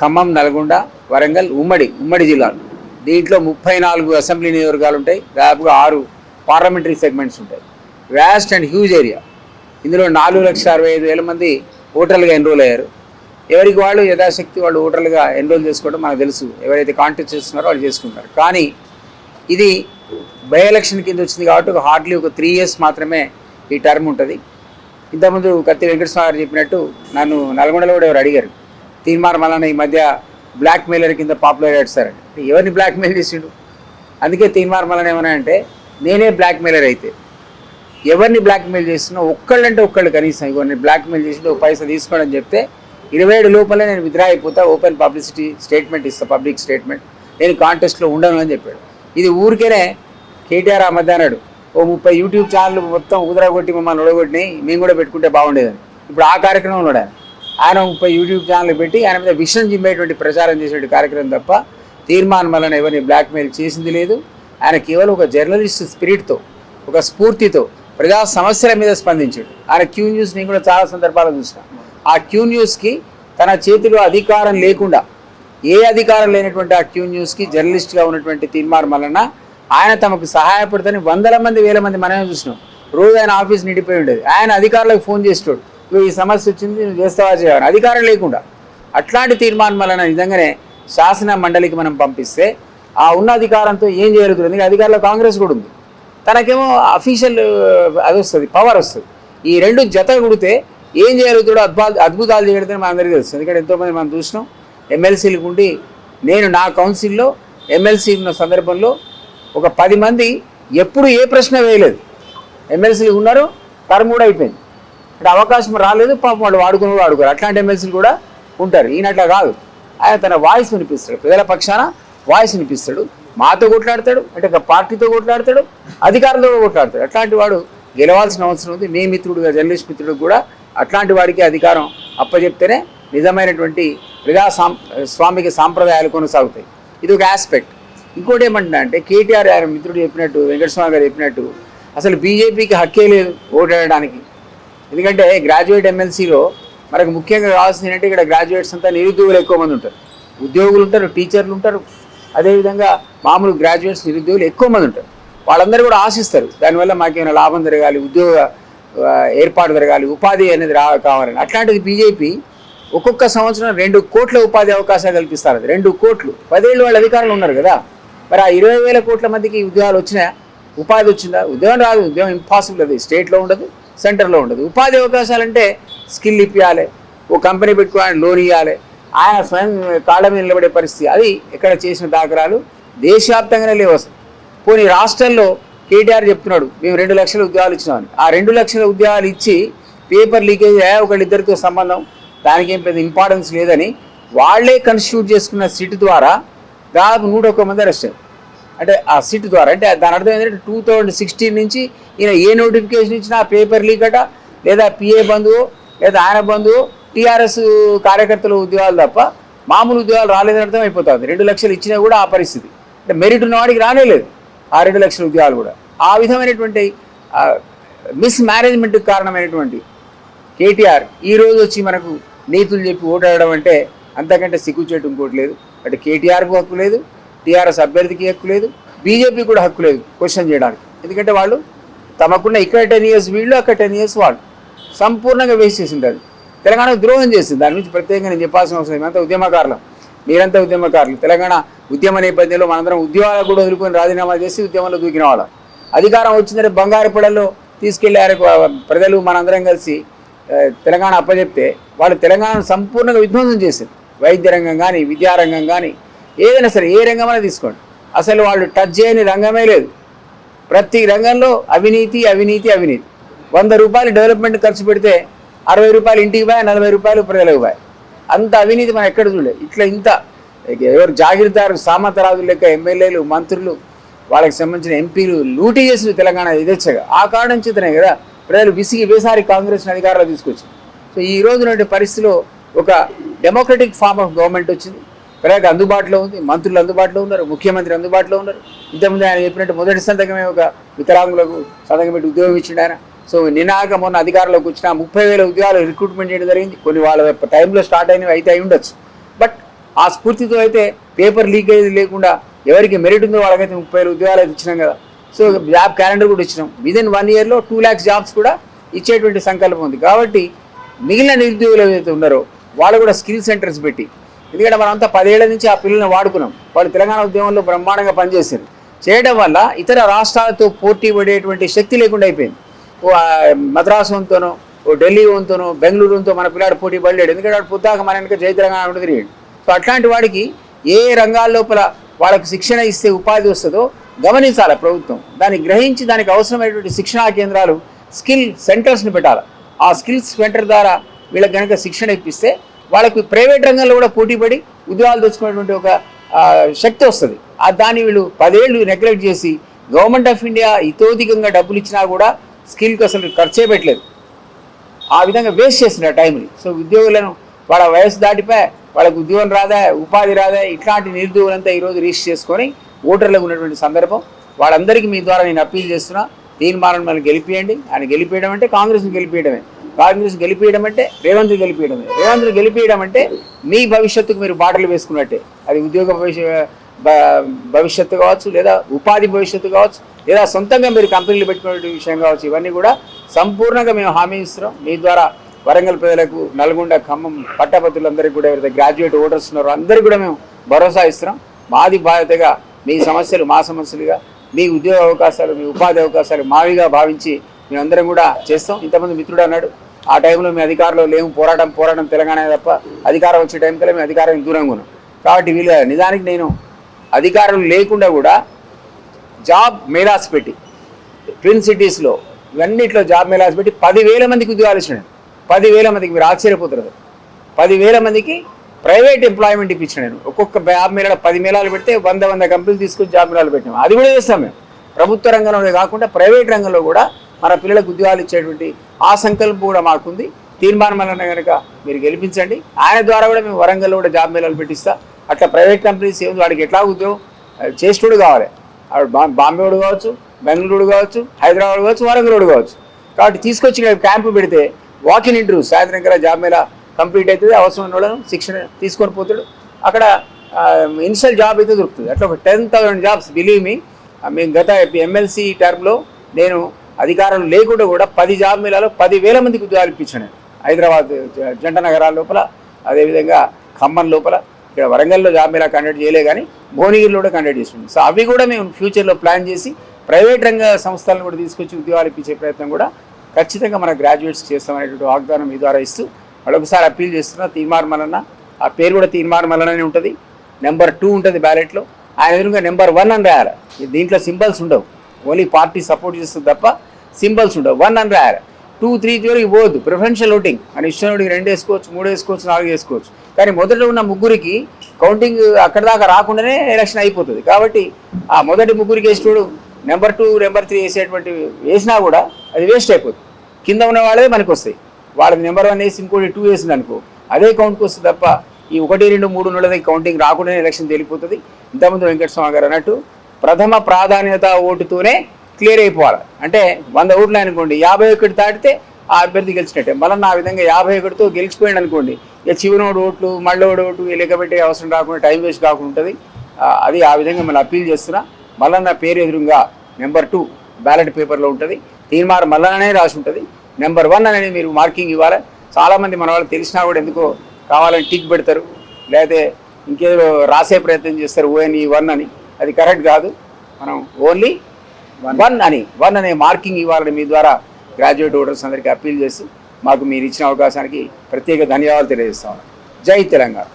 ఖమ్మం, నల్గొండ, వరంగల్ ఉమ్మడి జిల్లాలు. దీంట్లో 34 అసెంబ్లీ నియోజకవర్గాలు ఉంటాయి. దాదాపుగా 6 పార్లమెంటరీ సెగ్మెంట్స్ ఉంటాయి. Vast and huge area. ఇందులో 4,65,000 మంది ఓటర్లుగా ఎన్రోల్ అయ్యారు. ఎవరికి వాళ్ళు యథాశక్తి వాళ్ళు ఓటర్లుగా ఎన్రోల్ చేసుకోవడం మనకు తెలుసు. ఎవరైతే కాంటెస్ట్ చేస్తున్నారో వాళ్ళు చేసుకుంటారు. కానీ ఇది బై ఎలక్షన్ కింద వచ్చింది కాబట్టి హార్డ్లీ ఒక 3 years మాత్రమే ఈ టర్మ్ ఉంటుంది. ఇంతకుముందు కత్తి వెంకటస్వామి గారు చెప్పినట్టు నన్ను నల్గొండలో కూడా ఎవరు అడిగారు, తీర్మానం వలన ఈ మధ్య బ్లాక్ మెయిలర్ కింద పాపులర్ అయ్యాడు సార్ అంటే. ఎవరిని బ్లాక్ మెయిల్ చేసిండు? అందుకే తీర్మానం వలన ఏమన్నా అంటే నేనే బ్లాక్ మెయిలర్ అయితే ఎవరిని బ్లాక్ మెయిల్ చేస్తున్నా ఒక్కళ్ళంటే ఒక్కళ్ళు కనీసం ఇవన్నీ బ్లాక్ మెయిల్ చేసి ఒక పైసా తీసుకోండి అని చెప్తే 27 లోపలే నేను విత్డ్రా అయిపోతా, ఓపెన్ పబ్లిసిటీ స్టేట్మెంట్ ఇస్తా, పబ్లిక్ స్టేట్మెంట్, నేను కాంటెస్ట్లో ఉండను అని చెప్పాడు. ఇది ఊరికేనే కేటీఆర్ ఆ మధ్య అన్నాడు, ఓ 30 యూట్యూబ్ ఛానల్ మొత్తం ఉదరగొట్టి మమ్మల్ని ఉడగొట్టినాయి, మేము కూడా పెట్టుకుంటే బాగుండేదని. ఇప్పుడు ఆ కార్యక్రమంలో ఆయన 30 యూట్యూబ్ ఛానల్ పెట్టి ఆయన మీద విషయం జిమ్మేటువంటి ప్రచారం చేసేటువంటి కార్యక్రమం తప్ప తీర్మానం వలన ఎవరిని బ్లాక్మెయిల్ చేసింది లేదు. ఆయన కేవలం ఒక జర్నలిస్ట్ స్పిరిట్తో, ఒక స్ఫూర్తితో ప్రజా సమస్యల మీద స్పందించాడు. ఆయన క్యూ న్యూస్ నేను కూడా చాలా సందర్భాలు చూసిన. ఆ క్యూ న్యూస్కి తన చేతిలో అధికారం లేకుండా, ఏ అధికారం లేనటువంటి ఆ క్యూ న్యూస్కి జర్నలిస్ట్గా ఉన్నటువంటి తీర్మానం వలన ఆయన తమకు సహాయపడుతుంది. 100 మంది 1000 మంది మనమే చూసినాం. రోజు ఆయన ఆఫీస్ నిండిపోయి ఉండేది. ఆయన అధికారులకు ఫోన్ చేసేటోడు, నువ్వు ఈ సమస్య వచ్చింది, నువ్వు చేస్తావా చేయాలి, అధికారం లేకుండా. అట్లాంటి తీర్మానం వలన నిజంగానే శాసన మండలికి మనం పంపిస్తే ఆ ఉన్న అధికారంతో ఏం చేయగలుగుతుంది? ఎందుకంటే అధికారంలో కాంగ్రెస్ కూడా ఉంది, తనకేమో అఫీషియల్ అది వస్తుంది, పవర్ వస్తుంది. ఈ రెండు జత కుడితే ఏం చేయగలుగుతాడో అద్భుతాలు చేయగలుగుతాయని మనందరికీ తెలుస్తుంది. ఎందుకంటే ఎంతోమంది మనం చూసినాం ఎమ్మెల్సీలకు ఉండి. నేను నా కౌన్సిల్లో ఎమ్మెల్సీ ఉన్న సందర్భంలో ఒక 10 మంది ఎప్పుడు ఏ ప్రశ్న వేయలేదు, ఎమ్మెల్సీలు ఉన్నారు, టర్మ్ కూడా అయిపోయింది, అంటే అవకాశం రాలేదు, పాపం వాళ్ళు వాడుకోరు. అట్లాంటి ఎమ్మెల్సీలు కూడా ఉంటారు. ఈయనట్లా కాదు, ఆయన తన వాయిస్ వినిపిస్తాడు, ప్రజల పక్షాన వాయిస్ వినిపిస్తాడు, మాతో కొట్లాడతాడు, అంటే ఒక పార్టీతో కొట్లాడతాడు, అధికారులతో కొట్లాడతాడు. అట్లాంటి వాడు గెలవాల్సిన అవసరం ఉంది. మీ మిత్రుడుగా, జర్నలిస్ట్ మిత్రుడికి కూడా అట్లాంటి వాడికి అధికారం అప్పచెప్తేనే నిజమైనటువంటి స్వామిక సాంప్రదాయాలు కొనసాగుతాయి. ఇది ఒక ఆస్పెక్ట్. ఇంకోటి ఏమంటున్నా అంటే కేటీఆర్ ఆయన మిత్రుడు చెప్పినట్టు, వెంకటస్వామి గారు చెప్పినట్టు, అసలు బీజేపీకి హక్కే లేదు ఓటాడడానికి. ఎందుకంటే గ్రాడ్యుయేట్ ఎమ్మెల్సీలో మనకు ముఖ్యంగా కావాల్సింది ఏంటంటే ఇక్కడ గ్రాడ్యుయేట్స్ అంతా నిరుద్యోగులు ఎక్కువ మంది ఉంటారు, ఉద్యోగులు ఉంటారు, టీచర్లు ఉంటారు, అదేవిధంగా మామూలు గ్రాడ్యుయేట్స్ నిరుద్యోగులు ఎక్కువ మంది ఉంటారు. వాళ్ళందరూ కూడా ఆశిస్తారు దానివల్ల మాకేమైనా లాభం జరగాలి, ఉద్యోగ ఏర్పాటు జరగాలి, ఉపాధి అనేది కావాలని. అట్లాంటిది బీజేపీ ఒక్కొక్క సంవత్సరం 2 కోట్ల ఉపాధి అవకాశాలు కల్పిస్తారు. 2 కోట్లు 10 ఏళ్ళు వాళ్ళ అధికారంలో ఉన్నారు కదా. మరి ఆ 20,000 కోట్ల మందికి ఉద్యోగాలు వచ్చినాయా? ఉపాధి వచ్చిందా? ఉద్యోగం రాదు. ఉద్యోగం ఇంపాసిబుల్. అది స్టేట్లో ఉండదు, సెంటర్లో ఉండదు. ఉపాధి అవకాశాలంటే స్కిల్ ఇప్పించాలి, ఓ కంపెనీ పెట్టుకోవాలని లోన్ ఇవ్వాలి, ఆయన స్వయం కాళ్ళ మీద నిలబడే పరిస్థితి. అది ఎక్కడ చేసిన దాఖలాలు దేశవ్యాప్తంగానే లేవు అసలు. పోనీ రాష్ట్రంలో కేటీఆర్ చెప్తున్నాడు మేము 2 లక్షల ఉద్యోగాలు ఇచ్చినామని. ఆ 2 లక్షల ఉద్యోగాలు ఇచ్చి పేపర్ లీకేజ్ ఒకళ్ళిద్దరితో సంబంధం, దానికి ఏం పెద్ద ఇంపార్టెన్స్ లేదని వాళ్లే కన్స్టిట్యూట్ చేసుకున్న సిట్ ద్వారా దాదాపు 101 మంది అరెస్ట్ అయ్యారు. అంటే ఆ సిట్ ద్వారా, అంటే దాని అర్థం ఏంటంటే 2016 నుంచి ఈయన ఏ నోటిఫికేషన్ ఇచ్చినా పేపర్ లీక్ అట, లేదా పిఏ బంధువు, లేదా ఆయన బంధువు, టీఆర్ఎస్ కార్యకర్తల ఉద్యోగాలు తప్ప మామూలు ఉద్యోగాలు రాలేదని అర్థం అయిపోతుంది. 2 లక్షలు ఇచ్చినా కూడా ఆ పరిస్థితి, అంటే మెరిట్ ఉన్నవాడికి రానేలేదు ఆ 2 లక్షల ఉద్యోగాలు కూడా. ఆ విధమైనటువంటి మిస్ మేనేజ్మెంట్కి కారణమైనటువంటి కేటీఆర్ ఈరోజు వచ్చి మనకు నీతులు చెప్పి ఓటాడడం అంటే అంతకంటే సిగ్గుచేటు ఇంకోటి లేదు. అంటే కేటీఆర్కు హక్కు లేదు, టీఆర్ఎస్ అభ్యర్థికి హక్కు లేదు, బీజేపీ కూడా హక్కు లేదు క్వశ్చన్ చేయడానికి. ఎందుకంటే వాళ్ళు తమకున్న ఇక్కడ 10 years వీళ్ళు, అక్కడ 10 years వాళ్ళు సంపూర్ణంగా వేస్ట్ చేసింది. అది తెలంగాణకు ద్రోహం చేసింది. దాని నుంచి ప్రత్యేకంగా నేను చెప్పాల్సిన అవసరం. మేమంతా ఉద్యమకారులు, మీరంతా ఉద్యమకారులు. తెలంగాణ ఉద్యమ నేపథ్యంలో మనందరం ఉద్యోగాలు కూడా వదులుకొని రాజీనామా చేసి ఉద్యమంలో దూకిన వాళ్ళ. అధికారం వచ్చిందంటే బంగారు పొడల్లో తీసుకెళ్లారు ప్రజలు. మనందరం కలిసి తెలంగాణ అప్పచెప్తే వాళ్ళు తెలంగాణను సంపూర్ణంగా విధ్వంసం చేశారు. వైద్య రంగం కానీ, విద్యారంగం కానీ, ఏదైనా సరే ఏ రంగమైనా తీసుకోండి, అసలు వాళ్ళు టచ్ చేయని రంగమే లేదు. ప్రతి రంగంలో అవినీతి అవినీతి అవినీతి. 100 రూపాయలు డెవలప్మెంట్ ఖర్చు పెడితే 60 రూపాయలు ఇంటికి పోయి, 40 రూపాయలు ప్రజలకు పోయి. అంత అవినీతి మనం ఎక్కడ చూడలేదు. ఇంత ఎవరు జాగీర్దారు సామంతరాజులు లెక్క ఎమ్మెల్యేలు, మంత్రులు, వాళ్ళకి సంబంధించిన ఎంపీలు లూటీ చేసిన తెలంగాణ యథేచ్ఛగా. ఆ కారణం చేతనే కదా ప్రజలు విసిగి వేసారి కాంగ్రెస్ని అధికారంలో తీసుకొచ్చింది. సో ఈ రోజు నాటి పరిస్థితిలో ఒక డెమోక్రటిక్ ఫార్మ్ ఆఫ్ గవర్నమెంట్ వచ్చింది, ప్రజలకు అందుబాటులో ఉంది, మంత్రులు అందుబాటులో ఉన్నారు, ముఖ్యమంత్రి అందుబాటులో ఉన్నారు. ఇంతకుముందు ఆయన చెప్పినట్టు మొదటి సంతకమే ఒక వికలాంగులకు సంతకం పెట్టి ఉద్యోగం ఇచ్చిండు ఆయన. సో నినాక మొన్న అధికారంలోకి వచ్చిన 30,000 ఉద్యోగాలు రిక్రూట్మెంట్ చేయడం జరిగింది. కొన్ని వాళ్ళ టైంలో స్టార్ట్ అయినవి అయితే అయి ఉండొచ్చు, బట్ ఆ స్ఫూర్తితో అయితే పేపర్ లీకేజ్ లేకుండా ఎవరికి మెరిట్ ఉందో వాళ్ళకైతే 30,000 ఉద్యోగాలు అయితే ఇచ్చినాం కదా. సో జాబ్ క్యాలెండర్ కూడా ఇచ్చినాం. విదిన్ 1 yearలో 2 lakhs జాబ్స్ కూడా ఇచ్చేటువంటి సంకల్పం ఉంది. కాబట్టి మిగిలిన నిరుద్యోగులు ఏవైతే ఉన్నారో వాళ్ళు కూడా స్కిల్ సెంటర్స్ పెట్టి, ఎందుకంటే మనమంతా 10 ఏళ్ల నుంచి ఆ పిల్లల్ని వాడుకున్నాం. వాళ్ళు తెలంగాణ ఉద్యమంలో బ్రహ్మాండంగా పనిచేశారు. చేయడం వల్ల ఇతర రాష్ట్రాలతో పోటీ పడేటువంటి శక్తి లేకుండా అయిపోయింది. మద్రాసు వంతోనో, ఢిల్లీ వంతోనో, బెంగళూరు వంతో మన పిల్లాడు పోటీ పడలేడు. ఎందుకంటే వాడు పుద్దాక మన వెనక జై తెలంగాణ కూడా తిరిగాడు. సో అట్లాంటి వాడికి ఏ రంగాల లోపల వాళ్ళకు శిక్షణ ఇస్తే ఉపాధి వస్తుందో గమనించాలి ప్రభుత్వం. దాన్ని గ్రహించి దానికి అవసరమైనటువంటి శిక్షణా కేంద్రాలు, స్కిల్ సెంటర్స్ని పెట్టాలి. ఆ స్కిల్స్ సెంటర్ ద్వారా వీళ్ళకి కనుక శిక్షణ ఇప్పిస్తే వాళ్ళకి ప్రైవేట్ రంగంలో కూడా పోటీపడి ఉద్యోగాలు తెచ్చుకునేటువంటి ఒక శక్తి వస్తుంది. దాన్ని వీళ్ళు 10 ఏళ్ళు నెగ్లెక్ట్ చేసి గవర్నమెంట్ ఆఫ్ ఇండియా ఇతోధికంగా డబ్బులు ఇచ్చినా కూడా స్కిల్కి అసలు ఖర్చే పెట్టలేదు. ఆ విధంగా వేస్ట్ చేసిన టైంని. సో ఉద్యోగులను వాళ్ళ వయసు దాటిపోయి వాళ్ళకి ఉద్యోగం రాదా, ఉపాధి రాదా, ఇట్లాంటి నిరుద్యోగులంతా ఈరోజు రిజిస్టర్ చేసుకొని ఓటర్లకు ఉన్నటువంటి సందర్భం. వాళ్ళందరికీ మీ ద్వారా నేను అప్పీల్ చేస్తున్నా, తీర్మానం మనం గెలిపియండి. ఆయన గెలిపేయడం అంటే కాంగ్రెస్ని గెలిపేయడమే. కాంగ్రెస్ గెలిపేయడం అంటే రేవంత్ గెలిపేయడమే. రేవంత్ని గెలిపేయడం అంటే మీ భవిష్యత్తుకు మీరు బాటలు వేసుకున్నట్టే. అది ఉద్యోగ భవిష్యత్తు కావచ్చు, లేదా ఉపాధి భవిష్యత్తు కావచ్చు, లేదా సొంతంగా మీరు కంపెనీలు పెట్టుకునే విషయం కావచ్చు. ఇవన్నీ కూడా సంపూర్ణంగా మేము హామీ ఇస్తున్నాం. మీ ద్వారా వరంగల్ ప్రజలకు, నల్గొండ, ఖమ్మం పట్టభద్రులందరికీ కూడా ఎవరైతే గ్రాడ్యుయేట్ ఓటర్స్ ఉన్నారో అందరికీ కూడా మేము భరోసా ఇస్తున్నాం. మాది బాధ్యతగా మీ సమస్యలు మా సమస్యలుగా, మీ ఉద్యోగ అవకాశాలు, మీ ఉపాధి అవకాశాలు మావిగా భావించి మేమందరం కూడా చేస్తాం. ఇంతమంది మిత్రుడు అన్నాడు, ఆ టైంలో మేము అధికారంలో లేము, పోరాటం తెలంగాణ తప్ప అధికారం వచ్చే టైం కల్లా మేము అధికారం దూరంగా ఉన్నాం. కాబట్టి వీళ్ళ నిజానికి నేను అధికారం లేకుండా కూడా జాబ్ మేళాస్ పెట్టి ట్విన్ సిటీస్లో ఇవన్నిట్లో జాబ్ మేళాస్ పెట్టి 10,000 మందికి ఉద్యోగాలు ఇచ్చినాడు. 10,000 మందికి, మీరు ఆశ్చర్యపోతున్నారు, 10,000 మందికి ప్రైవేట్ ఎంప్లాయ్మెంట్ ఇప్పించిన నేను. ఒక్కొక్క జాబ్ మేళ 10 మేళాలు పెడితే 100 కంపెనీలు తీసుకొచ్చి జాబ్ మేళాలు పెట్టాము. అది కూడా చేస్తాం మేము. ప్రభుత్వ రంగంలో కాకుండా ప్రైవేట్ రంగంలో కూడా మన పిల్లలకు ఉద్యోగాలు ఇచ్చేటువంటి ఆ సంకల్పం కూడా మాకుంది. తీర్మానం వలన కనుక మీరు గెలిపించండి. ఆయన ద్వారా కూడా మేము వరంగల్లో కూడా జాబ్ మేళాలు పెట్టిస్తా. అట్లా ప్రైవేట్ కంపెనీస్ ఏముంది, వాడికి ఎట్లా ఉద్యోగం చేసేటోడు కావాలి. బాంబేడు కావచ్చు, బెంగళూరు కావచ్చు, హైదరాబాద్ కావచ్చు, వరంగల్ కావచ్చు. కాబట్టి తీసుకొచ్చి క్యాంపు పెడితే వాకిన్ ఇంటర్వ్యూ సాయంత్రం కల్లా జాబ్ మేళా కంప్లీట్ అవుతుంది. అవసరమైన వాళ్ళను శిక్షణ తీసుకొని పోతాడు. అక్కడ ఇనిషియల్ జాబ్ అయితే దొరుకుతుంది. అట్లా ఒక 10,000 జాబ్స్ బిలీవ్ మీ. మేము గత ఎమ్మెల్సీ టర్మ్లో నేను అధికారం లేకుండా కూడా 10 జాబ్ మేళాలో 10,000 మందికి ఉద్యోగాలు ఇప్పించాను. హైదరాబాద్ జంట నగరాల లోపల, అదేవిధంగా ఖమ్మం లోపల, ఇక్కడ వరంగల్లో జాబ్ మేళా కండక్ట్ చేయలే కానీ భువనగిరిలో కూడా కండక్ట్ చేస్తున్నాం. సో అవి కూడా మేము ఫ్యూచర్లో ప్లాన్ చేసి ప్రైవేట్ రంగ సంస్థలను కూడా తీసుకొచ్చి ఉద్యోగాలు ఇప్పించే ప్రయత్నం కూడా ఖచ్చితంగా మన గ్రాడ్యుయేట్స్ చేస్తామనేటువంటి వాగ్దానం మీ ద్వారా ఇస్తూ మరొకసారి అప్పీల్ చేస్తున్నా. తీర్మానం మల్లన్న, ఆ పేరు కూడా తీర్మానం మల్లనే ఉంటుంది. నెంబర్ 2 ఉంటుంది బ్యాలెట్లో. ఆయన ఎదురుగా నెంబర్ 1 అని రాయాలి. దీంట్లో సింబల్స్ ఉండవు, ఓన్లీ పార్టీ సపోర్ట్ చేస్తుంది తప్ప సింబల్స్ ఉండవు. 1 అని రాయాలి. 2, 3 జోలికి పోవద్దు. ప్రిఫరెన్షియల్ ఓటింగ్ అని ఇష్టం 2 వేసుకోవచ్చు, 3 వేసుకోవచ్చు, 4 వేసుకోవచ్చు. కానీ మొదట ఉన్న ముగ్గురికి కౌంటింగ్ అక్కడ దాకా రాకుండానే ఎలక్షన్ అయిపోతుంది. కాబట్టి ఆ మొదటి ముగ్గురికి వేసేటోడు నెంబర్ 2, నెంబర్ 3 వేసేటువంటి వేసినా కూడా అది వేస్ట్ అయిపోతుంది. కింద ఉన్న వాళ్ళే మనకు వస్తాయి. వాళ్ళది నెంబర్ 1 వేసి ఇంకోటి 2 వేసింది అనుకో, అదే కౌంట్కి వస్తుంది తప్ప ఈ 1, 2, 3 ఉన్నది కౌంటింగ్ రాకుండానే ఎలక్షన్ తేలిపోతుంది. ఇంతకుముందు వెంకటస్వామి గారు అన్నట్టు ప్రథమ ప్రాధాన్యత ఓటుతోనే క్లియర్ అయిపోవాలి. అంటే 100 ఓట్లు అనుకోండి, 51 దాటితే ఆ అభ్యర్థి గెలిచినట్టే. మళ్ళీ ఆ విధంగా 51తో గెలిచిపోయాడు అనుకోండి, ఇక చివరినోడు ఓట్లు, మళ్ళోడు ఓటు లెక్కబెట్టే అవసరం రాకుండా, టైం వేస్ట్ కాకుండా ఉంటుంది. అది ఆ విధంగా మళ్ళీ అప్పీల్ చేస్తున్నా. మల్లన్న పేరు ఎదురుగా నెంబర్ 2 బ్యాలెట్ పేపర్లో ఉంటుంది. తీర్మానం మల్లన్ననే రాసి ఉంటుంది. నెంబర్ 1 అనేది మీరు మార్కింగ్ ఇవ్వాలి. చాలామంది మన వాళ్ళు తెలిసినా కూడా ఎందుకో కావాలని టిక్ పెడతారు, లేకపోతే ఇంకేదో రాసే ప్రయత్నం చేస్తారు ONE1 అని. అది కరెక్ట్ కాదు. మనం ఓన్లీ 1 అనే మార్కింగ్ ఇవ్వాలని మీ ద్వారా గ్రాడ్యుయేట్ ఓటర్స్ అందరికీ అప్పీల్ చేస్తూ మాకు మీరు ఇచ్చిన అవకాశానికి ప్రత్యేక ధన్యవాదాలు తెలియజేస్తాను. జై తెలంగాణ.